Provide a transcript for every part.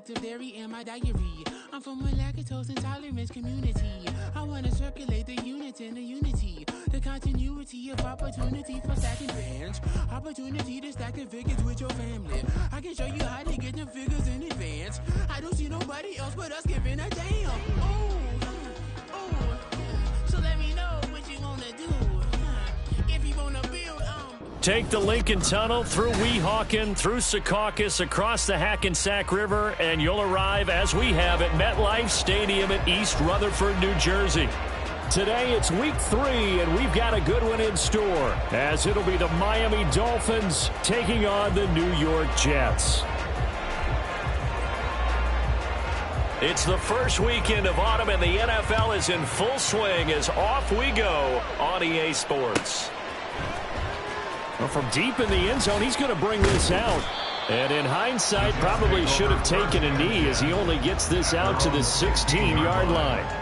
radioactive dairy in my diary. I'm from a lactose intolerance community. I want to circulate the units in the unity. The continuity of opportunity for stacking bench. Opportunity to stack the figures with your family. I can show you how to get them figures in advance. I don't see nobody else but us giving a damn. So let me know what you want to do. If you want to build, Take the Lincoln Tunnel through Weehawken, through Secaucus, across the Hackensack River, and you'll arrive, as we have, at MetLife Stadium in East Rutherford, New Jersey. Today it's week 3, and we've got a good one in store, as it'll be the Miami Dolphins taking on the New York Jets. It's the first weekend of autumn, and the NFL is in full swing as off we go on EA Sports. Well, from deep in the end zone, he's going to bring this out. And in hindsight, probably should have taken a knee as he only gets this out to the 16-yard line.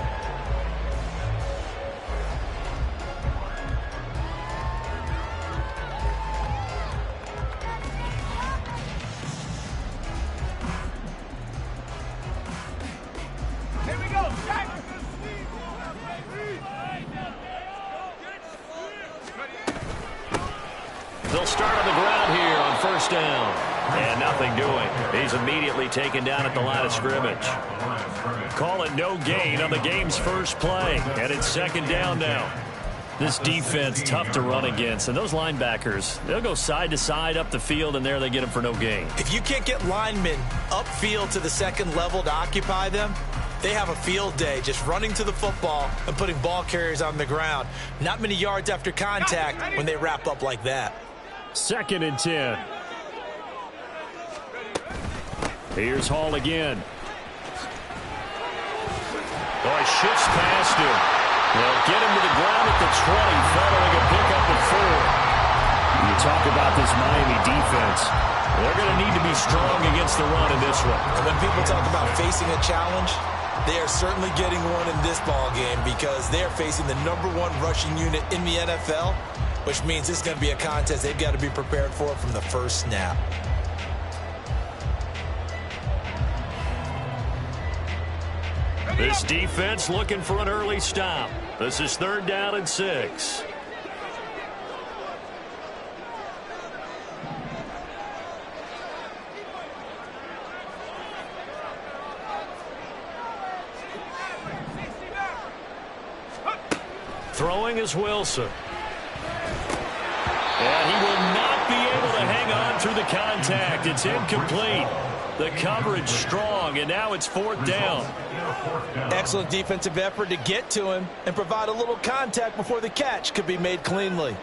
They'll start on the ground here on first down. And nothing doing. He's immediately taken down at the line of scrimmage. Call it no gain on the game's first play. And it's second down now. This defense, tough to run against. And those linebackers, they'll go side to side up the field, and there they get them for no gain. If you can't get linemen upfield to the second level to occupy them, they have a field day just running to the football and putting ball carriers on the ground. Not many yards after contact when they wrap up like that. Second and 10. Here's Hall again. Oh, he shifts past him. They'll get him to the ground at the 20, following a pickup of 4. You talk about this Miami defense. They're going to need to be strong against the run in this one. And when people talk about facing a challenge, they are certainly getting one in this ball game because they are facing the #1 rushing unit in the NFL, which means this is going to be a contest they've got to be prepared for from the first snap. This defense looking for an early stop. This is 3rd down and 6. Throwing is Wilson. And he will not be able to hang on through the contact. It's incomplete. The coverage strong, and now it's 4th down. Excellent defensive effort to get to him and provide a little contact before the catch could be made cleanly.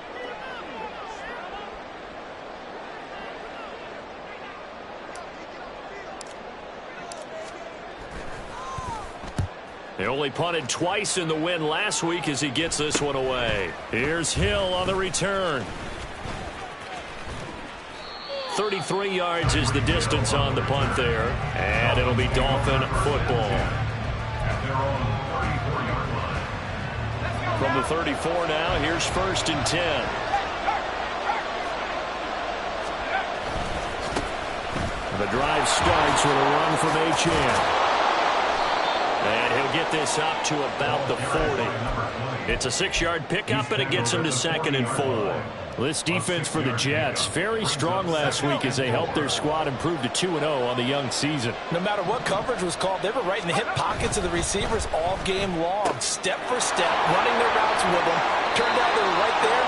They only punted twice in the win last week as he gets this one away. Here's Hill on the return. 33 yards is the distance on the punt there. And it'll be Dolphin football. From the 34 now, here's 1st and 10. The drive starts with a run from Achane. And he'll get this up to about the 40. It's a 6-yard pickup, and it gets him to 2nd and 4. This defense for the Jets, very strong last week as they helped their squad improve to 2-0 on the young season. No matter what coverage was called, they were right in the hip pockets of the receivers all game long, step for step, running their routes with them. Turned out they were right there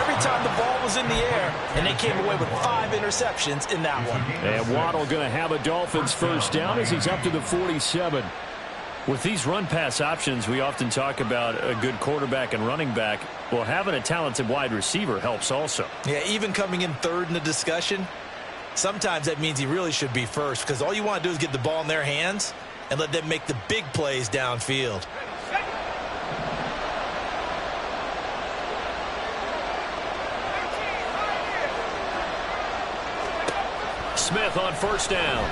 every time the ball was in the air, and they came away with 5 interceptions in that one. And Waddle going to have a Dolphins first down as he's up to the 47. With these run-pass options, we often talk about a good quarterback and running back. Well, having a talented wide receiver helps also. Yeah, even coming in 3rd in the discussion, sometimes that means he really should be first because all you want to do is get the ball in their hands and let them make the big plays downfield. Smith on first down.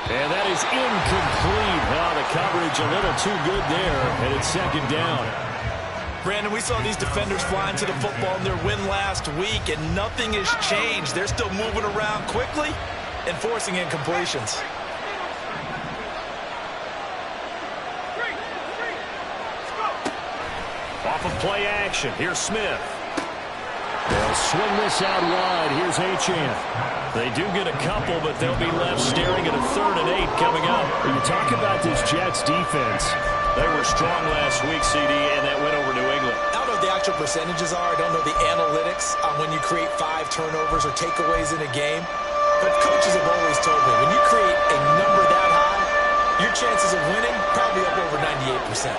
And that is incomplete. Now the coverage a little too good there, and it's 2nd down. Brandon, we saw these defenders flying to the football in their win last week, and nothing has changed. They're still moving around quickly, and forcing incompletions. Off of play action, here's Smith. They'll swing this out wide. Here's Achane. They do get a couple, but they'll be left staring at a 3rd and 8 coming up. When you talk about this Jets defense, they were strong last week, CD, and that went over New England. I don't know what the actual percentages are. I don't know the analytics on when you create 5 turnovers or takeaways in a game. But coaches have always told me, when you create a number that high, your chances of winning probably up over 98%.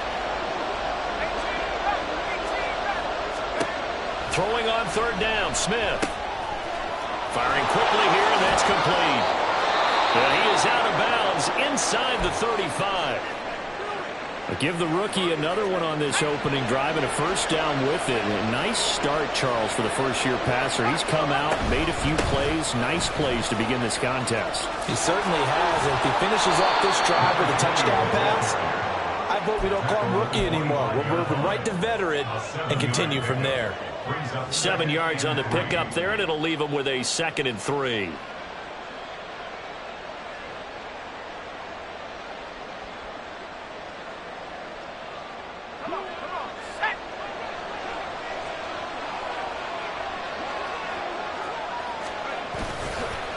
Throwing on 3rd down, Smith. Firing quickly here, and that's complete. And he is out of bounds inside the 35. Give the rookie another one on this opening drive and a 1st down with it. Nice start, Charles, for the first-year passer. He's come out, made a few plays, nice plays to begin this contest. He certainly has. And if he finishes off this drive with a touchdown pass, I vote we don't call him rookie anymore. We'll move him right to veteran and continue from there. 7 yards on the pickup there, and it'll leave him with a 2nd and 3.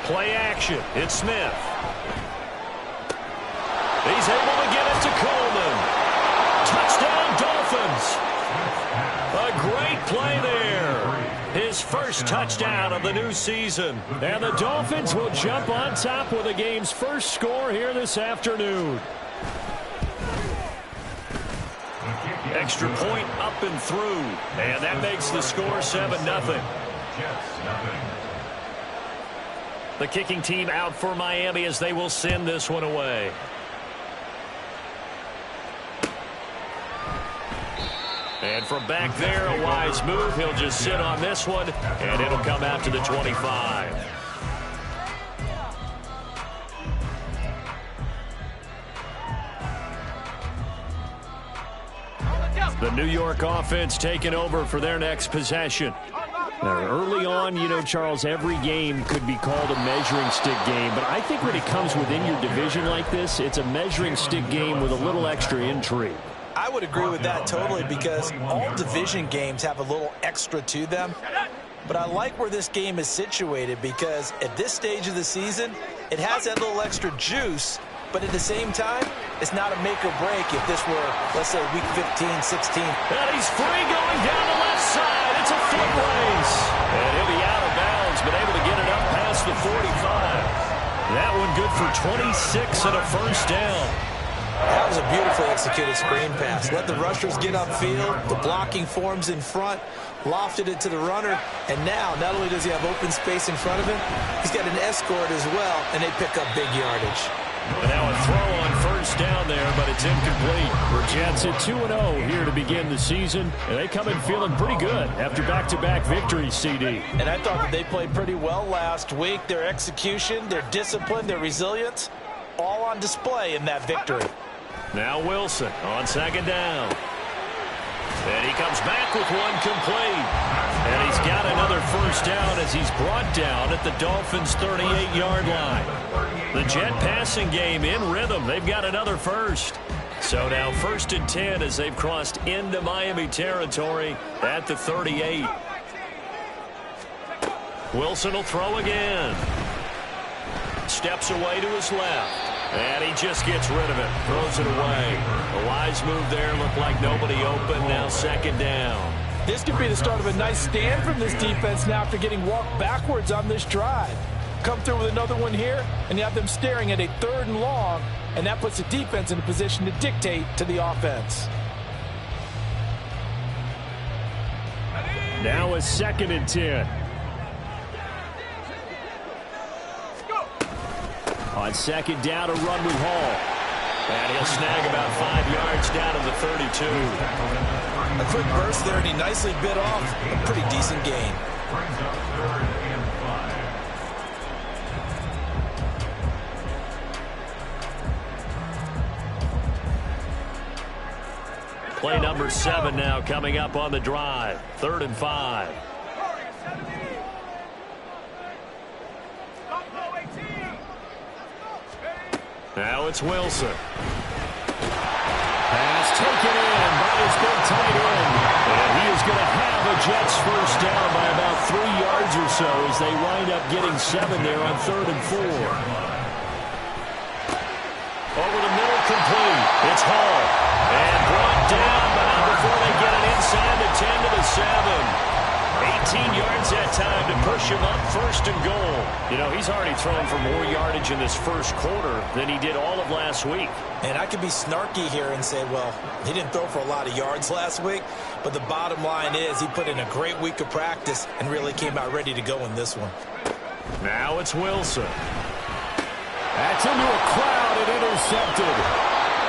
Play action. It's Smith. He's able to get it to Coleman. Touchdown, Dolphins. A great play there. His first touchdown of the new season. And the Dolphins will jump on top with the game's first score here this afternoon. Extra point up and through. And that makes the score 7-0. The kicking team out for Miami as they will send this one away. And from back there, a wise move. He'll just sit on this one, and it'll come out to the 25. The New York offense taking over for their next possession. Now, early on, you know, Charles, every game could be called a measuring stick game. But I think when it comes within your division like this, it's a measuring stick game with a little extra intrigue. I would agree with that totally, because all division games have a little extra to them. But I like where this game is situated, because at this stage of the season, it has that little extra juice. But at the same time, it's not a make or break if this were, let's say, week 15, 16. And he's free going down the left side. It's a foot race. And he'll be out of bounds, but able to get it up past the 45. That one good for 26 and a 1st down. That was a beautifully executed screen pass. Let the rushers get upfield. The blocking forms in front. Lofted it to the runner. And now, not only does he have open space in front of him, he's got an escort as well, and they pick up big yardage. And now a throw on 1st down there, but it's incomplete. For Jets at 2-0 here to begin the season. And they come in feeling pretty good after back-to-back victories, CD. And I thought that they played pretty well last week. Their execution, their discipline, their resilience, all on display in that victory. Now Wilson on 2nd down. And he comes back with one complete. And he's got another 1st down as he's brought down at the Dolphins' 38-yard line. The Jet passing game in rhythm. They've got another 1st. So now 1st and 10 as they've crossed into Miami territory at the 38. Wilson will throw again. Steps away to his left. And he just gets rid of it. Throws it away. A wise move there. Looked like nobody open. Now 2nd down. This could be the start of a nice stand from this defense now after getting walked backwards on this drive. Come through with another one here, and you have them staring at a 3rd and long, and that puts the defense in a position to dictate to the offense. Now a 2nd and 10. On 2nd down, a run with Hall. And he'll snag about 5 yards down to the 32. A quick burst there, and he nicely bit off a pretty decent gain. Play number 7 now coming up on the drive. 3rd and 5. Now it's Wilson. Pass taken in by his big tight end. And he is going to have a Jets first down by about 3 yards or so as they wind up getting 7 there on 3rd and 4. Over the middle, complete. It's Hall. And brought down, but not before they get it inside the 10 to the 7. 18 yards that time to push him up 1st and goal. You know, he's already thrown for more yardage in this first quarter than he did all of last week. And I could be snarky here and say, well, he didn't throw for a lot of yards last week, but the bottom line is he put in a great week of practice and really came out ready to go in this one. Now it's Wilson. That's into a crowd and intercepted.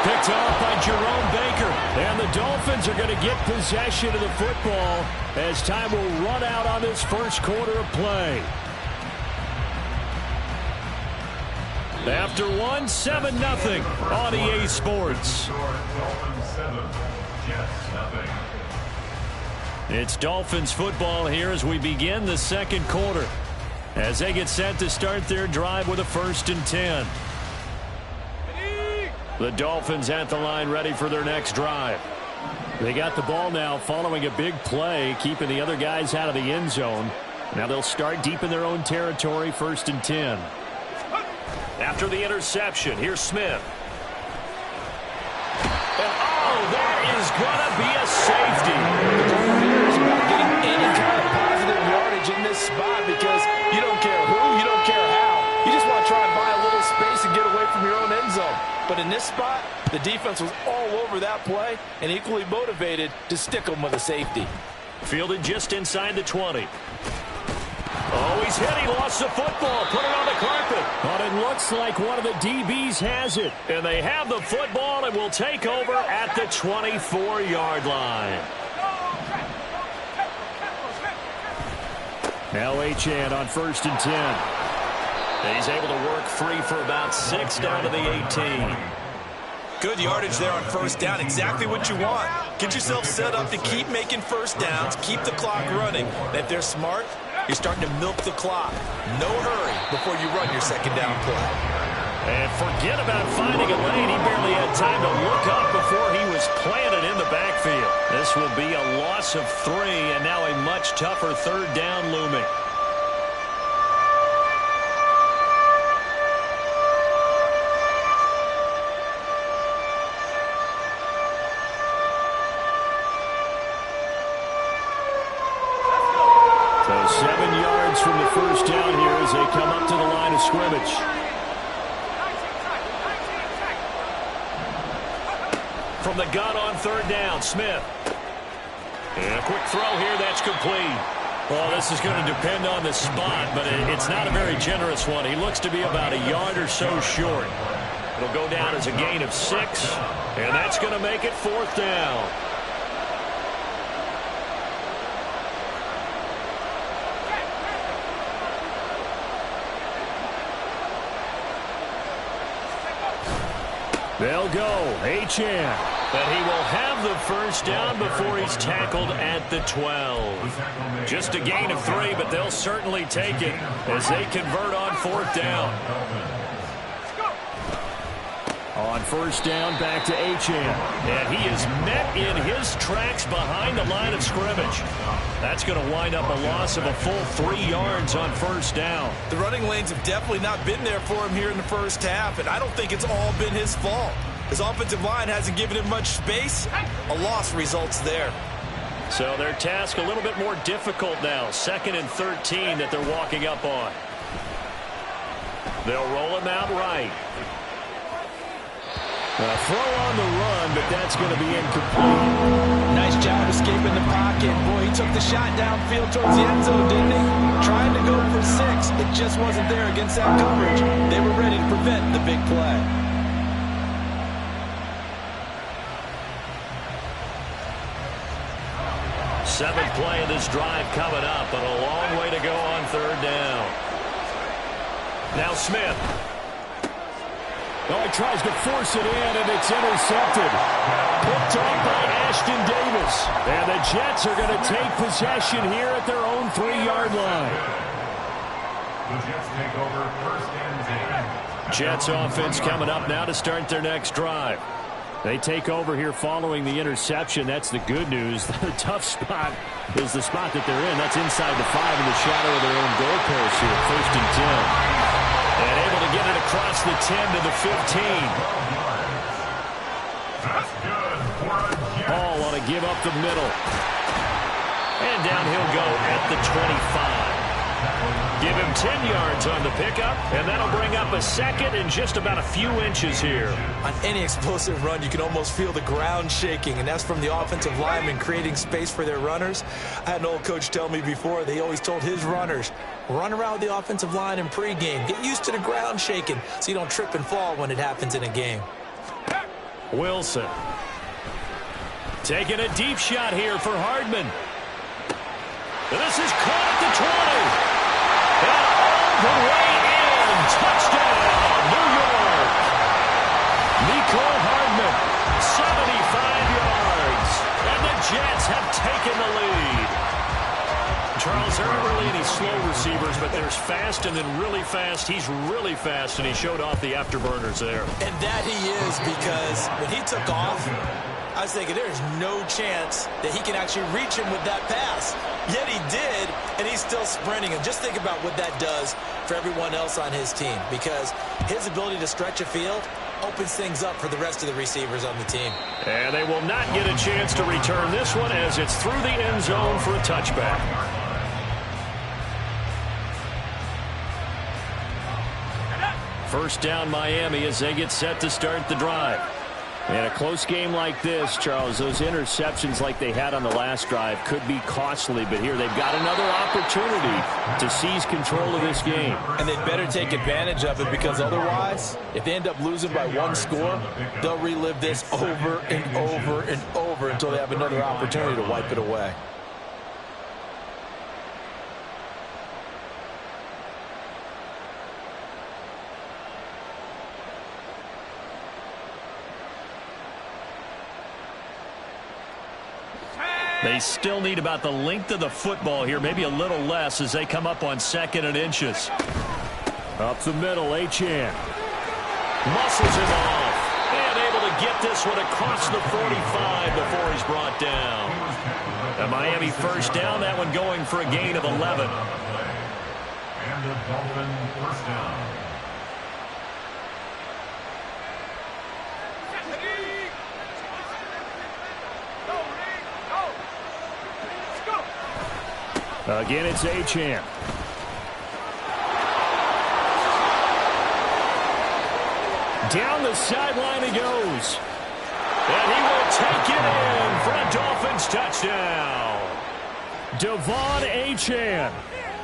Picked off by Jerome Baker. And the Dolphins are going to get possession of the football as time will run out on this first quarter of play. After 1, 7-0 on EA Sports. It's Dolphins football here as we begin the second quarter, as they get set to start their drive with a 1st and 10. The Dolphins at the line ready for their next drive. They got the ball now following a big play, keeping the other guys out of the end zone. Now they'll start deep in their own territory, 1st and 10. After the interception, here's Smith. And oh, that is going to be a safety. The point here is about getting any kind of positive yardage in this spot because you don't care who, you don't care how. You just want to try and buy a little space and get away from your own end zone. But in this spot, the defense was all over that play and equally motivated to stick them with a safety. Fielded just inside the 20. Oh, he's hit. He lost the football. Put it on the carpet. But it looks like one of the DBs has it. And they have the football and will take over at the 24-yard line. Now Achane on 1st and 10. He's able to work free for about 6 down to the 18. Good yardage there on 1st down. Exactly what you want. Get yourself set up to keep making 1st downs, keep the clock running. And if they're smart, you're starting to milk the clock. No hurry before you run your 2nd down play. And forget about finding a lane. He barely had time to look up before he was planted in the backfield. This will be a loss of 3, and now a much tougher 3rd down looming. So 7 yards from the 1st down here as they come up to the line of scrimmage. From the gun on 3rd down, Smith. And a quick throw here, that's complete. Well, this is going to depend on the spot, but it's not a very generous one. He looks to be about a yard or so short. It'll go down as a gain of 6, and that's going to make it 4th down. They'll go. Achane. And he will have the 1st down before he's tackled at the 12. Just a gain of 3, but they'll certainly take it as they convert on 4th down. On 1st down, back to Achane. And he is met in his tracks behind the line of scrimmage. That's going to wind up a loss of a full 3 yards on 1st down. The running lanes have definitely not been there for him here in the 1st half, and I don't think it's all been his fault. His offensive line hasn't given him much space. A loss results there. So their task a little bit more difficult now. 2nd and 13 that they're walking up on. They'll roll him out right. A throw on the run, but that's going to be incomplete. Nice job escaping the pocket. Boy, he took the shot downfield towards the end zone, didn't he? Trying to go for 6. It just wasn't there against that coverage. They were ready to prevent the big play. Seventh play of this drive coming up, but a long way to go on 3rd down. Now Smith. Oh, he tries to force it in, and it's intercepted. Picked off by Ashton Davis. And the Jets are going to take possession here at their own 3-yard line. The Jets take over 1st and 10. Jets offense coming up now to start their next drive. They take over here following the interception. That's the good news. The tough spot is the spot that they're in. That's inside the 5 in the shadow of their own goalpost here. 1st and 10. And able to get it across the 10 to the 15. Ball on a give up the middle. And down he'll go at the 25. Give him 10 yards on the pickup, and that'll bring up a second in just about a few inches here. On any explosive run, you can almost feel the ground shaking, and that's from the offensive linemen creating space for their runners. I had an old coach tell me before, they always told his runners, run around the offensive line in pregame. Get used to the ground shaking so you don't trip and fall when it happens in a game. Wilson. Taking a deep shot here for Hardman. This is caught at the 20. And all the way in. Touchdown, New York. Nicole Hardman, 75 yards. And the Jets have taken the lead. Charles, there aren't really any slow receivers, but there's fast and then really fast. He's really fast, and he showed off the afterburners there. And that he is, because when he took off, I was thinking there's no chance that he can actually reach him with that pass. Yet he did, and he's still sprinting. And just think about what that does for everyone else on his team, because his ability to stretch a field opens things up for the rest of the receivers on the team. And they will not get a chance to return this one as it's through the end zone for a touchback. First down Miami as they get set to start the drive. In a close game like this, Charles, those interceptions like they had on the last drive could be costly, but here they've got another opportunity to seize control of this game. And they'd better take advantage of it, because otherwise, if they end up losing by one score, they'll relive this over and over and over until they have another opportunity to wipe it away. They still need about the length of the football here, maybe a little less as they come up on 2nd and inches. Up the middle, Achane. Muscles him off. And able to get this one across the 45 before he's brought down. A Miami first down, that one going for a gain of 11. And the Dolphin first down. Again, it's Achane. Down the sideline he goes. And he will take it in for a Dolphins touchdown. Devon Achane,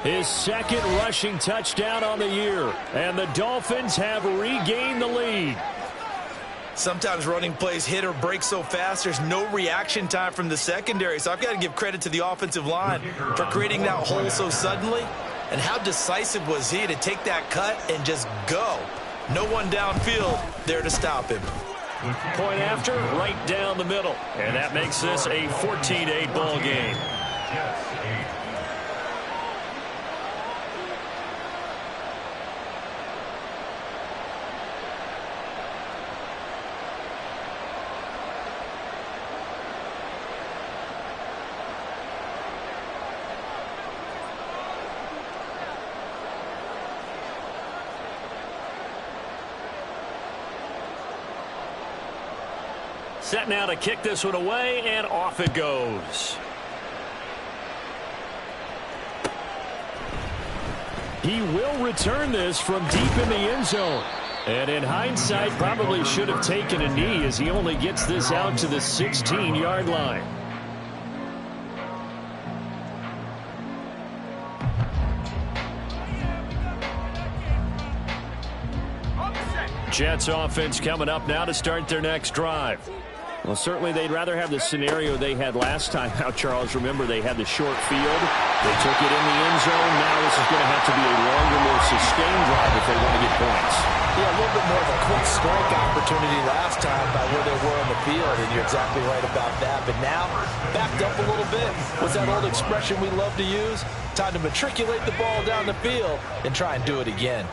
his 2nd rushing touchdown on the year. And the Dolphins have regained the lead. Sometimes running plays hit or break so fast, there's no reaction time from the secondary. So I've got to give credit to the offensive line for creating that hole so suddenly. And how decisive was he to take that cut and just go? No one downfield there to stop him. Point after, right down the middle. And that makes this a 14-8 ball game. Set now to kick this one away, and off it goes. He will return this from deep in the end zone. And in hindsight, probably should have taken a knee as he only gets this out to the 16-yard line. Jets offense coming up now to start their next drive. Well, certainly they'd rather have the scenario they had last time out, Charles. Remember, they had the short field. They took it in the end zone. Now this is going to have to be a longer, more sustained drive if they want to get points. Yeah, a little bit more of a quick strike opportunity last time by where they were on the field, and you're exactly right about that. But now, backed up a little bit. What's that old expression we love to use? Time to matriculate the ball down the field and try and do it again.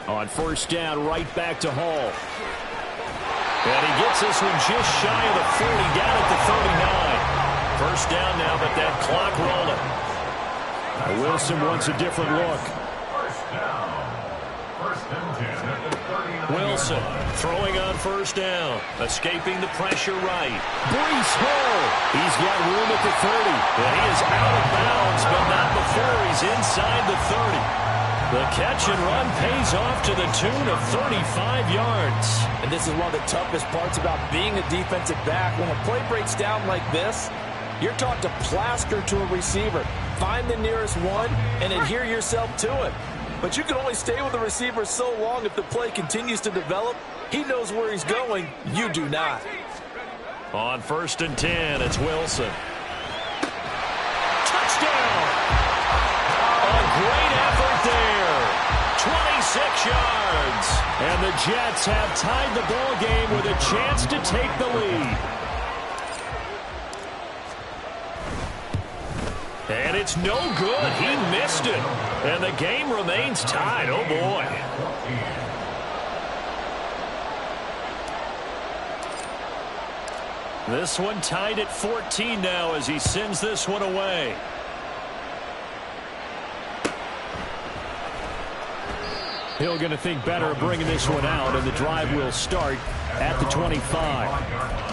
On first down, right back to Hall. And he gets this one just shy of the 40, down at the 39. First down now, but that clock rolling. Wilson wants a different look. First down. First and 10 at the 39. Wilson throwing on first down, escaping the pressure right. Breece Hall. He's got room at the 30. And he is out of bounds, but not before he's inside the 30. The catch and run pays off to the tune of 35 yards. And this is one of the toughest parts about being a defensive back. When a play breaks down like this, you're taught to plaster to a receiver. Find the nearest one and adhere yourself to it. But you can only stay with the receiver so long if the play continues to develop. He knows where he's going. You do not. On first and 10, it's Wilson. Touchdown! A great effort there. 26 yards. And the Jets have tied the ball game with a chance to take the lead. And it's no good. He missed it. And the game remains tied. Oh, boy. This one tied at 14 now as he sends this one away. Hill going to think better of bringing this one out, and the drive will start at the 25.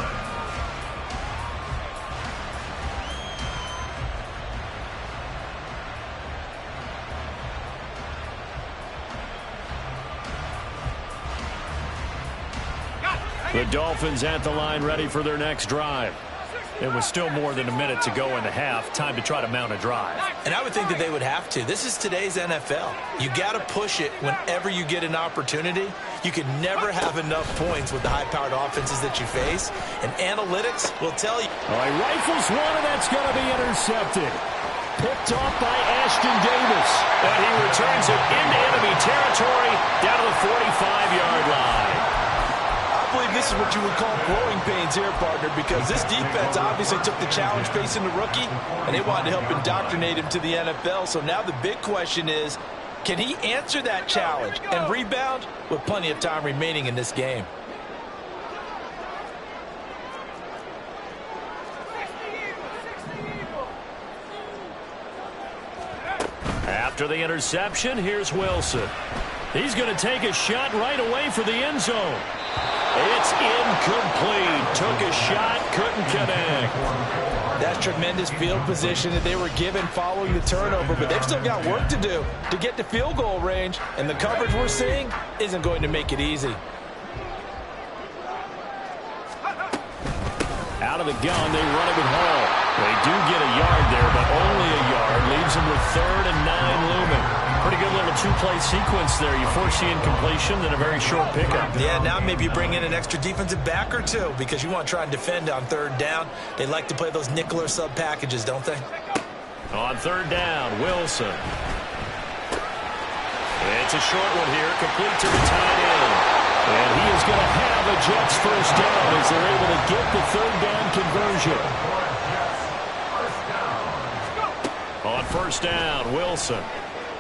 The Dolphins at the line, ready for their next drive. It was still more than a minute to go in the half. Time to try to mount a drive. And I would think that they would have to. This is today's NFL. You got to push it whenever you get an opportunity. You can never have enough points with the high-powered offenses that you face. And analytics will tell you. All right, rifles one, and that's going to be intercepted. Picked off by Ashton Davis. And he returns it into enemy territory down to the 45-yard line. I believe this is what you would call growing pains here, partner, because this defense obviously took the challenge facing the rookie, and they wanted to help indoctrinate him to the NFL. So now the big question is, can he answer that challenge and rebound with plenty of time remaining in this game? After the interception, here's Wilson. He's going to take a shot right away for the end zone. It's incomplete. Took a shot, couldn't connect. That's tremendous field position that they were given following the turnover, but they've still got work to do to get to field goal range, and the coverage we're seeing isn't going to make it easy. Out of the gun, they run it with Hall. They do get a yard there, but only a yard. Leaves them with 3rd and 9 looming. Pretty good little two-play sequence there. You force the incompletion, then a very short pickup. Yeah, now maybe you bring in an extra defensive back or two because you want to try and defend on 3rd down. They like to play those nickel or sub packages, don't they? On 3rd down, Wilson. It's a short one here, complete to the tight end. And he is going to have a Jets first down as they're able to get the 3rd down conversion. On first down, Wilson.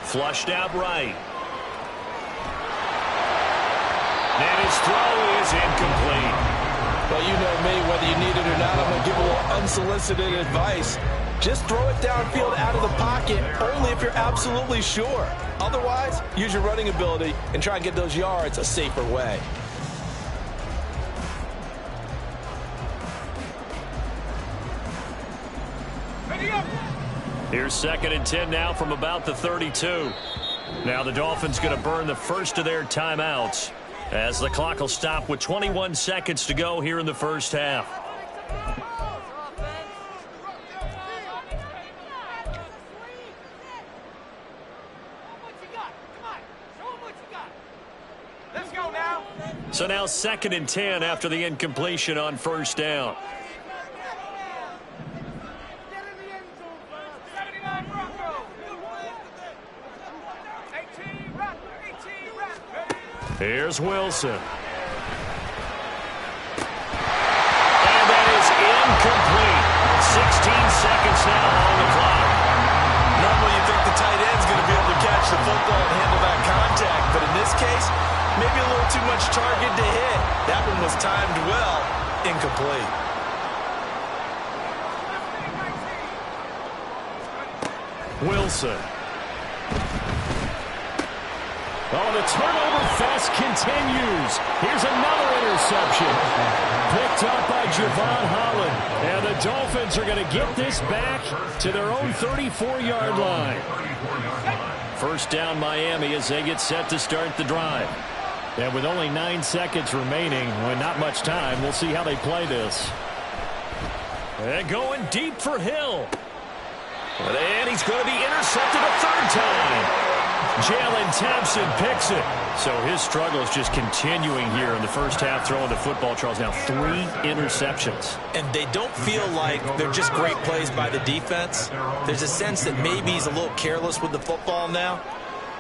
Flushed out right. And his throw is incomplete. Well, you know me, whether you need it or not, I'm going to give a little unsolicited advice. Just throw it downfield out of the pocket only if you're absolutely sure. Otherwise, use your running ability and try and get those yards a safer way. Here's 2nd and 10 now from about the 32. Now the Dolphins going to burn the first of their timeouts as the clock will stop with 21 seconds to go here in the first half. So now 2nd and 10 after the incompletion on first down. Here's Wilson. And that is incomplete. 16 seconds now on the clock. Normally you think the tight end's going to be able to catch the football and handle that was timed well, incomplete. Wilson. Oh, the turnover fest continues. Here's another interception. Picked up by Javon Holland. And the Dolphins are going to get this back to their own 34-yard line. First down Miami as they get set to start the drive. And with only 9 seconds remaining, well, not much time, we'll see how they play this. And going deep for Hill. And he's going to be intercepted a third time. Jalen Thompson picks it. So his struggle is just continuing here in the first half throwing the football, Charles. Now 3 interceptions. And they don't feel like they're just great plays by the defense. There's a sense that maybe he's a little careless with the football now.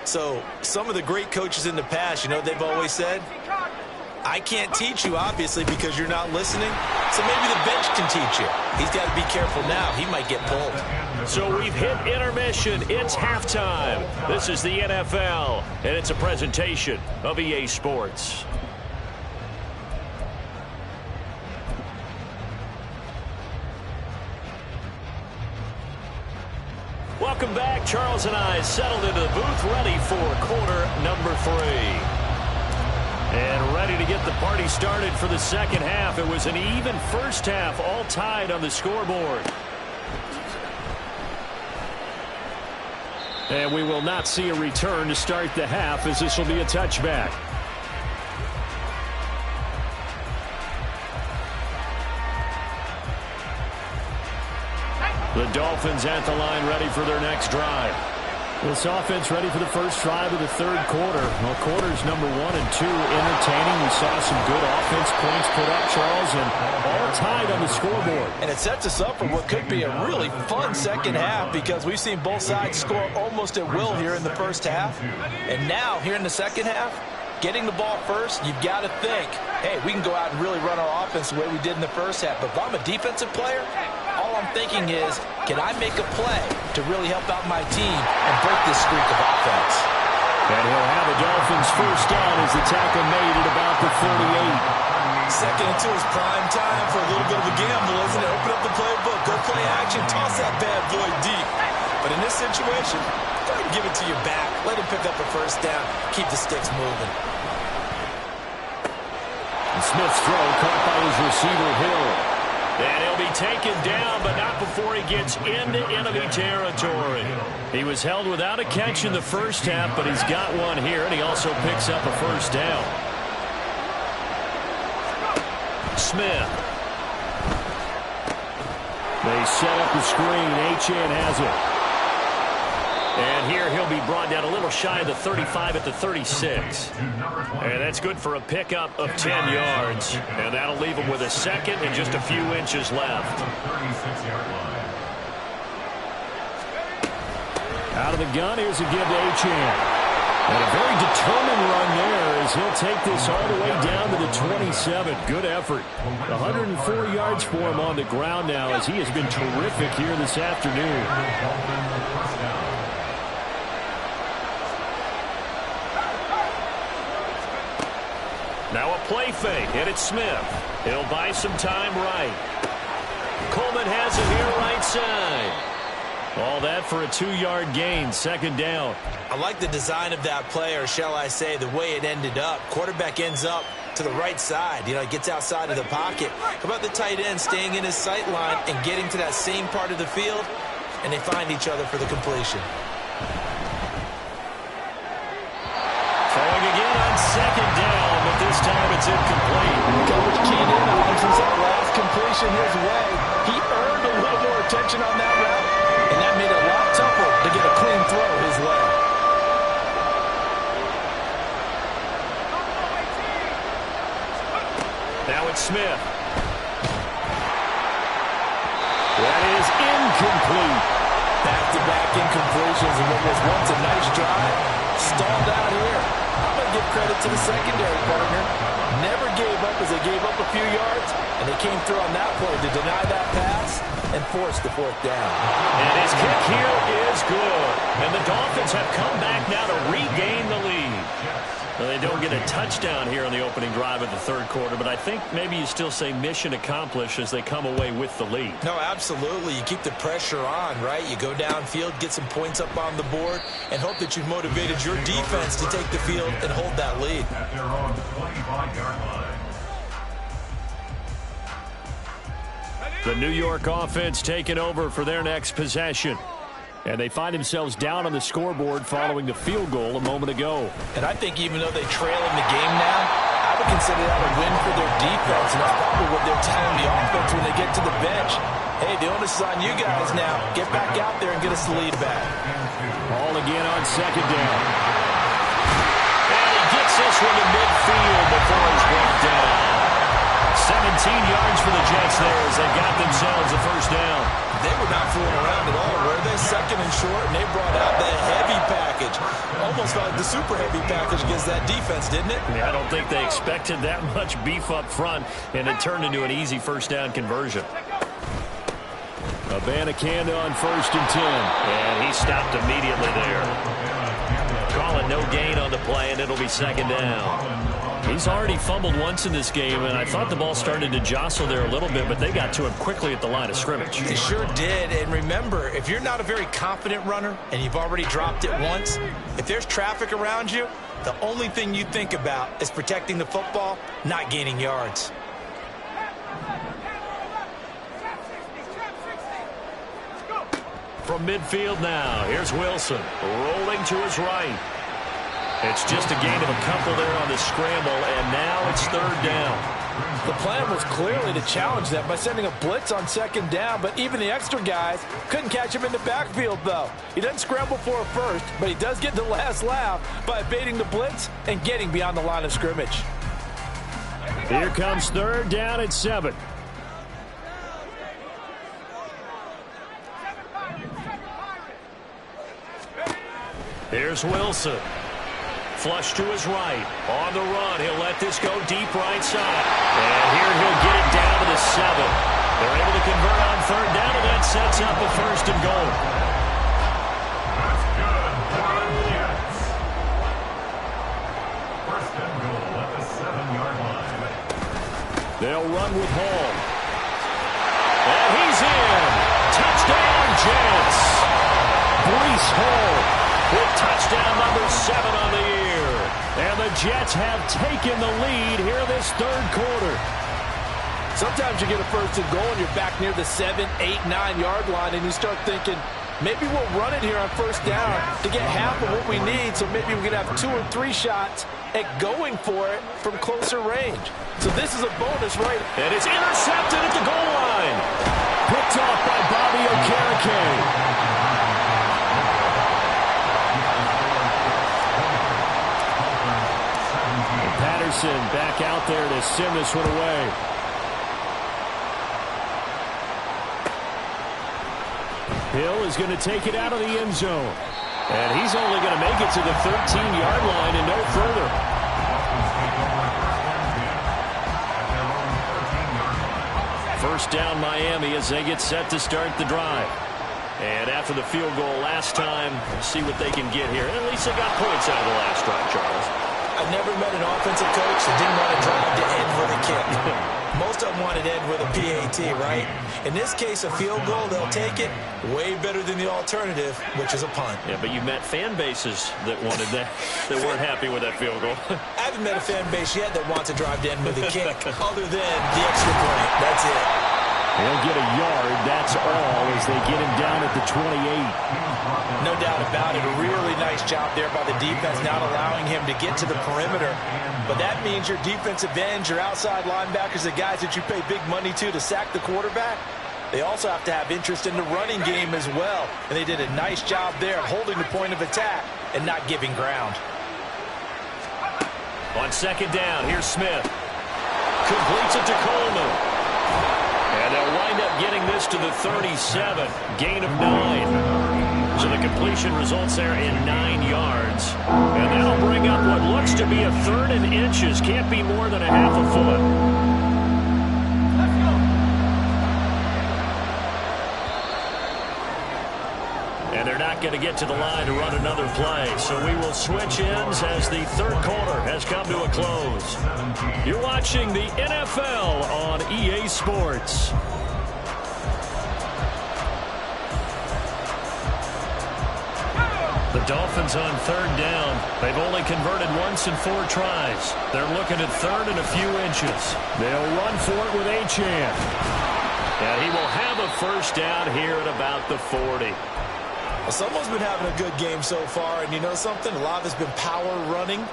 So some of the great coaches in the past, you know, they've always said, I can't teach you, obviously, because you're not listening. So maybe the bench can teach you. He's got to be careful now. He might get pulled. So we've hit intermission. It's halftime. This is the NFL, and it's a presentation of EA Sports. Welcome back. Charles and I settled into the booth, ready for quarter number 3. And ready to get the party started for the second half. It was an even first half, all tied on the scoreboard. And we will not see a return to start the half, as this will be a touchback. The Dolphins at the line, ready for their next drive. This offense ready for the first drive of the third quarter. Well, quarters number 1 and 2 entertaining. We saw some good offense points put up, Charles, and all tied on the scoreboard. And it sets us up for what could be a really fun second half, because we've seen both sides score almost at will here in the first half. And now, here in the second half, getting the ball first, you've got to think, hey, we can go out and really run our offense the way we did in the first half. But if I'm a defensive player, all I'm thinking is, can I make a play to really help out my team and break this streak of offense? And he'll have the Dolphins first down as the tackle made at about the 38. Second and 2 is prime time for a little bit of a gamble, isn't it? Open up the playbook, go play action, toss that bad boy deep. But in this situation, go ahead and give it to your back. Let him pick up a first down. Keep the sticks moving. And Smith's throw caught by his receiver, Hill. And he'll be taken down, but not before he gets into enemy territory. He was held without a catch in the first half, but he's got one here, and he also picks up a first down. Smith. They set up the screen. Achane has it. And here he'll be brought down a little shy of the 35 at the 36. And that's good for a pickup of 10 yards. And that'll leave him with a second and just a few inches left. Out of the gun, here's a give to Achane. And a very determined run there as he'll take this all the way down to the 27. Good effort. 104 yards for him on the ground now, as he has been terrific here this afternoon. Now a play fake, and it's Smith. He'll buy some time right. Coleman has it here right side. All that for a 2-yard gain, second down. I like the design of that play, or shall I say the way it ended up. Quarterback ends up to the right side. You know, he gets outside of the pocket. How about the tight end staying in his sight line and getting to that same part of the field, and they find each other for the completion. Throwing again on second down, but this time it's incomplete. Coach keyed in on him since that last completion his way. He earned a little more attention on that route, and that made it a lot tougher to get a clean throw his way. Now it's Smith. That is incomplete. Back-to-back incompletions, and what was once a nice drive stalled out here. I'm going to give credit to the secondary partner. Never gave up as they gave up a few yards, and they came through on that play to deny that pass and force the fourth down. And his kick here is good. And the Dolphins have come back now to regain the lead. Well, they don't get a touchdown here on the opening drive of the third quarter, but I think maybe you still say mission accomplished as they come away with the lead. No, absolutely. You keep the pressure on, right? You go downfield, get some points up on the board, and hope that you've motivated your defense to take the field and hold that lead. At their own 25-yard line. The New York offense taking over for their next possession. And they find themselves down on the scoreboard following the field goal a moment ago. And I think even though they trail in the game now, I would consider that a win for their defense, and that's probably what they're telling the offense when they get to the bench. Hey, the onus is on you guys now. Get back out there and get us the lead back. Ball again on second down. And he gets this one to midfield before he's brought down. 17 yards for the Jets there as they got themselves a first down. They were not fooling around at all, were they? Second and short, and they brought out the heavy package. Almost like the super heavy package against that defense, didn't it? Yeah, I don't think they expected that much beef up front, and it turned into an easy first down conversion. Abanikanda on 1st and 10. And he stopped immediately there. Call it no gain on the play, and it'll be second down. He's already fumbled once in this game, and I thought the ball started to jostle there a little bit, but they got to him quickly at the line of scrimmage. They sure did, and remember, if you're not a very confident runner and you've already dropped it once, if there's traffic around you, the only thing you think about is protecting the football, not gaining yards. From midfield now, here's Wilson, rolling to his right. It's just a gain of a couple there on the scramble, and now it's third down. The plan was clearly to challenge them by sending a blitz on second down, but even the extra guys couldn't catch him in the backfield, though. He doesn't scramble for a first, but he does get the last laugh by evading the blitz and getting beyond the line of scrimmage. Here comes third down at 7. Here's Wilson. Flush to his right. On the run. He'll let this go deep right side. And here he'll get it down to the 7. They're able to convert on third down, and that sets up a first and goal. That's good for the Jets. First and goal at the 7-yard line. They'll run with Hall. And he's in. Touchdown, Jets. Breece Hall with touchdown number 7 on the year. And the Jets have taken the lead here this third quarter. Sometimes you get a first and goal and you're back near the 7, 8, 9-yard line, and you start thinking, maybe we'll run it here on first down to get half of what we need, so maybe we can have 2 or 3 shots at going for it from closer range. So this is a bonus, right? And it's intercepted at the goal line. Picked off by Bobby Okereke. Patterson back out there to send this one away. Hill is going to take it out of the end zone. And he's only going to make it to the 13-yard line and no further. First down Miami as they get set to start the drive. And after the field goal last time, we'll see what they can get here. And at least they got points out of the last drive, Charles. I've never met an offensive coach that didn't want to drive to end with a kick. Most of them want it end with a PAT, right? In this case, a field goal, they'll take it. Way better than the alternative, which is a punt. Yeah, but you met fan bases that wanted that, that weren't happy with that field goal. I haven't met a fan base yet that wants to drive to end with a kick, other than the extra point. That's it. They'll get a yard, that's all, as they get him down at the 28. No doubt about it. A really nice job there by the defense, not allowing him to get to the perimeter. But that means your defensive ends, your outside linebackers, the guys that you pay big money to sack the quarterback, they also have to have interest in the running game as well. And they did a nice job there of holding the point of attack and not giving ground. On second down, here's Smith. Completes it to Coleman. And they'll wind up getting this to the 37. Gain of 9. So the completion results there in 9 yards. And that'll bring up what looks to be a third and inches. Can't be more than a half a foot. And they're not going to get to the line to run another play. So we will switch ends as the third quarter has come to a close. You're watching the NFL on EA Sports. The Dolphins on third down. They've only converted once in 4 tries. They're looking at third and a few inches. They'll run for it with Achane. And he will have a first down here at about the 40. Well, someone's been having a good game so far, and you know something? A lot of it's been power running.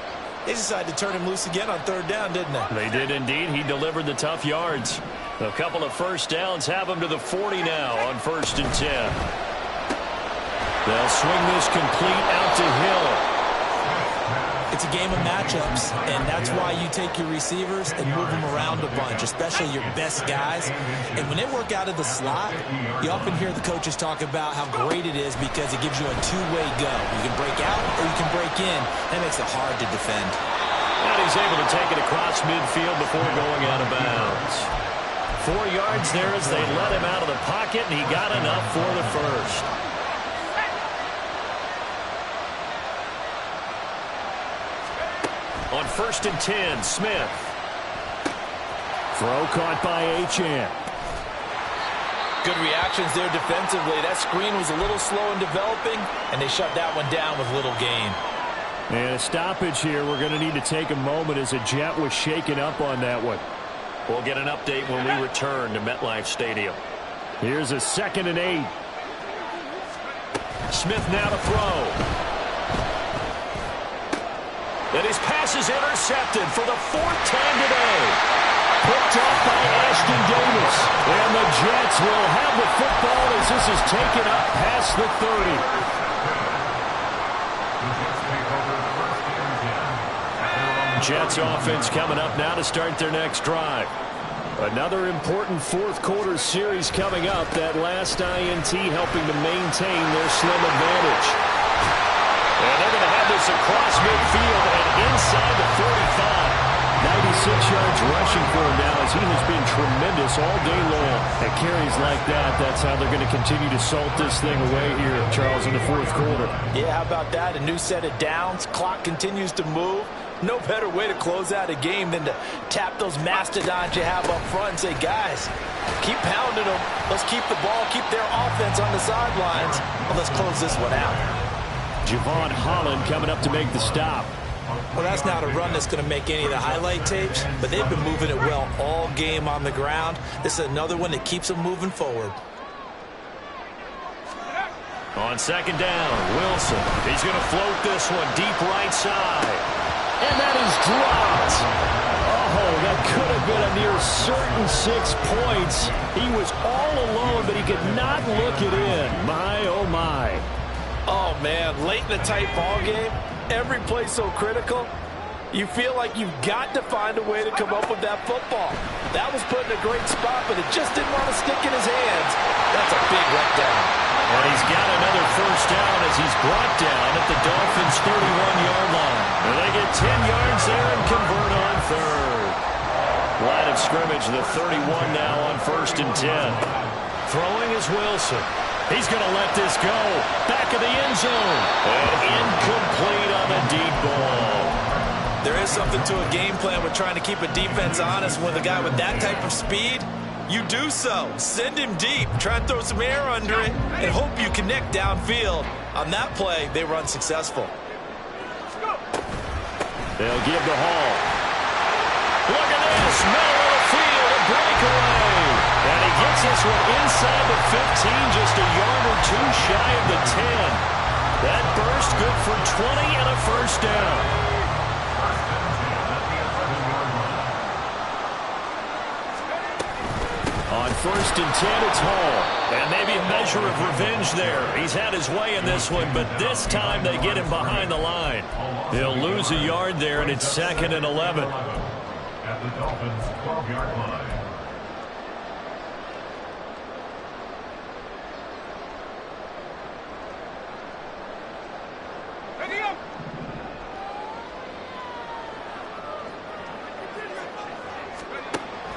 They decided to turn him loose again on third down, didn't they? They did indeed. He delivered the tough yards. A couple of first downs have him to the 40 now on 1st and 10. They'll swing this complete out to Hill. It's a game of matchups, and that's why you take your receivers and move them around a bunch, especially your best guys. And when they work out of the slot, you often hear the coaches talk about how great it is because it gives you a two-way go. You can break out or you can break in. That makes it hard to defend. And he's able to take it across midfield before going out of bounds. 4 yards there as they let him out of the pocket, and he got enough for the first. On 1st and 10, Smith. Throw caught by Achane. Good reactions there defensively. That screen was a little slow in developing, and they shut that one down with little gain. And a stoppage here. We're going to need to take a moment as a Jet was shaken up on that one. We'll get an update when we return to MetLife Stadium. Here's a 2nd and 8. Smith now to throw. And his pass is intercepted for the 4th time today. Picked off by Ashton Davis. And the Jets will have the football as this is taken up past the 30. Jets offense coming up now to start their next drive. Another important 4th quarter series coming up. That last INT helping to maintain their slim advantage. And they're going to have this across midfield and inside the 45. 96 yards rushing for him now as he has been tremendous all day long. At carries like that, that's how they're going to continue to salt this thing away here, Charles, in the 4th quarter. Yeah, how about that? A new set of downs. Clock continues to move. No better way to close out a game than to tap those mastodons you have up front and say, guys, keep pounding them. Let's keep the ball, keep their offense on the sidelines. Well, let's close this one out. Javon Holland coming up to make the stop. Well, that's not a run that's going to make any of the highlight tapes, but they've been moving it well all game on the ground. This is another one that keeps them moving forward. On 2nd down, Wilson. He's going to float this one deep right side. And that is dropped. Oh, that could have been a near certain 6 points. He was all alone, but he could not look it in. My, oh, my. Oh, man, late in a tight ball game, every play so critical, you feel like you've got to find a way to come up with that football. That was put in a great spot, but it just didn't want to stick in his hands. That's a big letdown. And he's got another first down as he's brought down at the Dolphins' 31-yard line. And they get 10 yards there and convert on 3rd. Line of scrimmage, the 31 now on 1st and 10. Throwing is Wilson. He's going to let this go. Back of the end zone. And incomplete on the deep ball. There is something to a game plan with trying to keep a defense honest with a guy with that type of speed. You do so. Send him deep. Try and throw some air under it and hope you connect downfield. On that play, they were unsuccessful. They'll give to Hall. Look at this. Middle of the field. A breakaway. And he gets this one inside the 15, just a yard or two shy of the 10. That burst good for 20 and a first down. On 1st and 10, it's Hall. And maybe a measure of revenge there. He's had his way in this one, but this time they get him behind the line. He'll lose a yard there, and it's 2nd and 11. At the Dolphins' 12-yard line.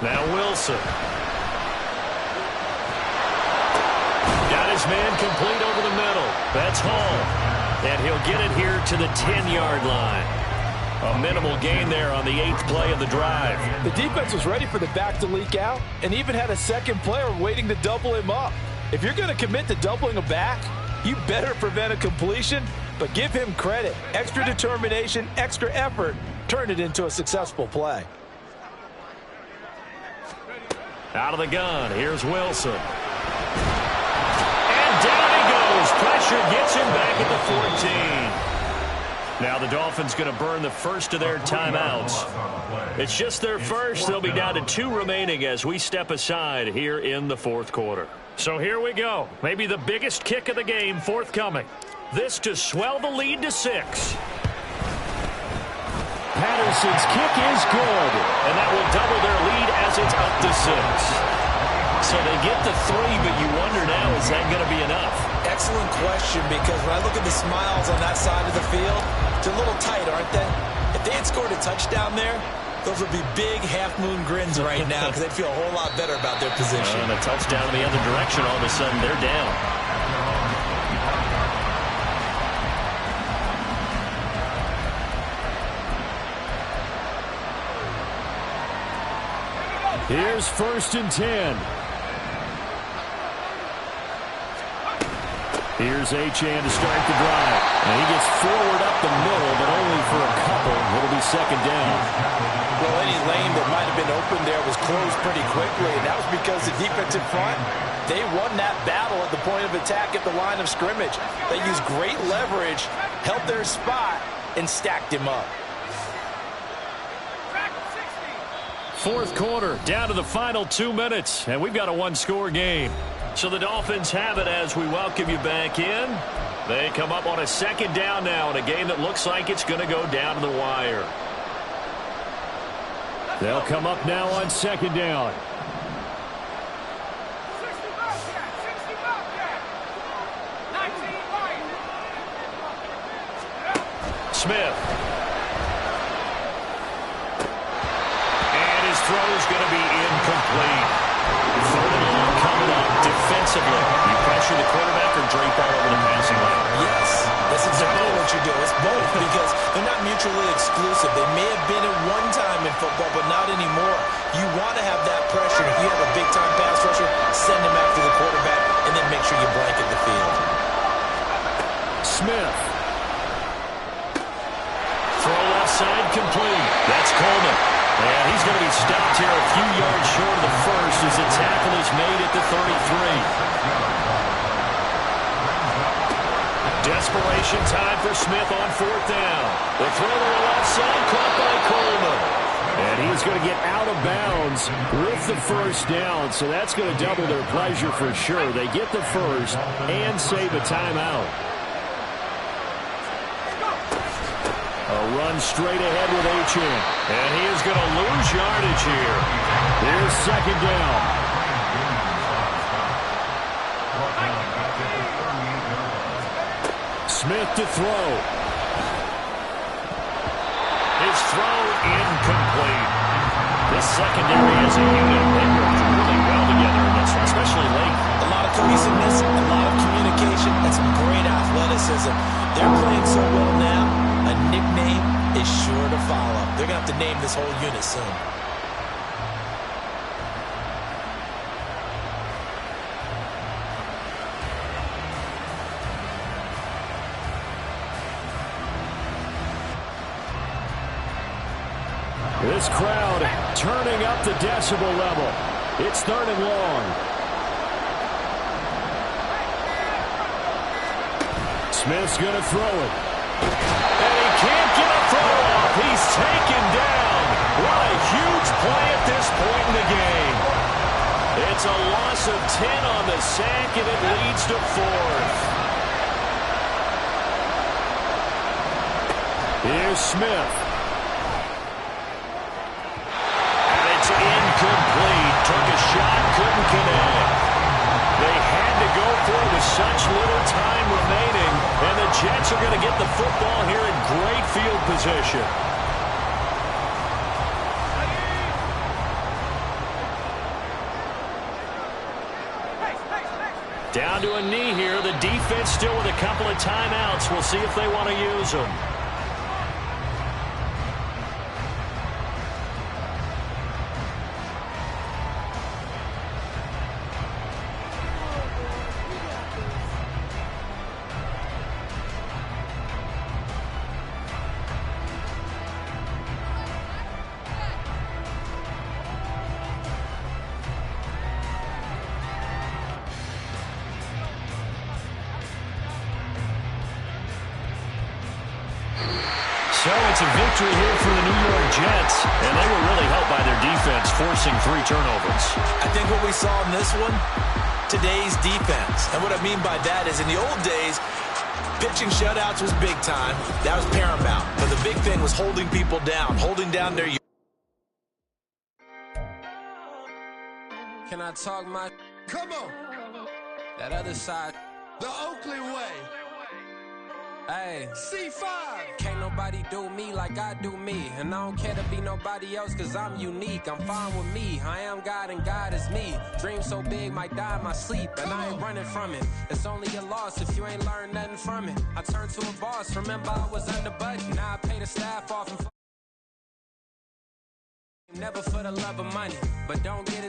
Now Wilson. Got his man complete over the middle. That's Hall, and he'll get it here to the 10-yard line. A minimal gain there on the 8th play of the drive. The defense was ready for the back to leak out and even had a second player waiting to double him up. If you're going to commit to doubling a back, you better prevent a completion, but give him credit. Extra determination, extra effort, turn it into a successful play. Out of the gun, here's Wilson. And down he goes. Pressure gets him back at the 14. Now the Dolphins going to burn the first of their timeouts. It's just their first. They'll be down to 2 remaining as we step aside here in the 4th quarter. So here we go. Maybe the biggest kick of the game forthcoming. This to swell the lead to 6. Patterson's kick is good. And that will double their lead as it's up to 6. So they get the 3, but you wonder now, is that going to be enough? Excellent question, because when I look at the smiles on that side of the field, they're a little tight, aren't they? If they had scored a touchdown there, those would be big half-moon grins right now because they'd feel a whole lot better about their position. And a touchdown in the other direction, all of a sudden they're down. Here's 1st and 10. Here's Achane to start the drive. And he gets forward up the middle, but only for a couple. It'll be 2nd down. Well, any lane that might have been open there was closed pretty quickly, and that was because the defense in front, they won that battle at the point of attack at the line of scrimmage. They used great leverage, held their spot, and stacked him up. 4th quarter, down to the final 2 minutes, and we've got a 1-score game. So the Dolphins have it as we welcome you back in. They come up on a 2nd down now in a game that looks like it's going to go down to the wire. They'll come up now on 2nd down. Smith. And his throw's going to be incomplete. 3rd and long coming up defensively. You pressure the quarterback or drape all over the passing lane? Yes, that's exactly what you do. It's both because they're not mutually exclusive. They may have been at one time in football, but not anymore. You want to have that pressure. If you have a big-time pass rusher, send him after the quarterback, and then make sure you blanket the field. Smith. Throw left side complete. That's Coleman. And he's going to be stopped here a few yards short of the first as the tackle is made at the 33. Desperation time for Smith on 4th down. The throw to the left side caught by Coleman. And he's going to get out of bounds with the 1st down, so that's going to double their pleasure for sure. They get the 1st and save a timeout. A run straight ahead with Achane. And he is going to lose yardage here. Here's 2nd down. Smith to throw. His throw incomplete. This secondary as a unit, they worked really well together in this one, especially late. A lot of cohesiveness, a lot of communication, and some great athleticism. They're playing so well now. A nickname is sure to follow. They're going to have to name this whole unit soon. This crowd turning up the decibel level. It's 3rd and long. Smith's going to throw it. And he can't get a throw off. He's taken down. What a huge play at this point in the game. It's a loss of 10 on the sack, and it leads to 4th. Here's Smith. And it's incomplete. Took a shot, couldn't connect. They had to go for it with such little time remaining, and the Jets are going to get the football here in great field position. Down Down to a knee here. The defense still with a couple of timeouts. We'll see if they want to use them. So it's a victory here for the New York Jets, and they were really helped by their defense, forcing 3 turnovers. I think what we saw in this one, today's defense. And what I mean by that is in the old days, pitching shutouts was big time. That was paramount. But the big thing was holding people down, holding down their... Can I talk my... Come on. That other side. The Oakley way. Hey. C5. Can't nobody do me like I do me. And I don't care to be nobody else cause I'm unique. I'm fine with me. I am God and God is me. Dream so big might die in my sleep. And I ain't running from it. It's only a loss if you ain't learned nothing from it. I turned to a boss. Remember I was under budget. Now I pay the staff off and never for the love of money. But don't get it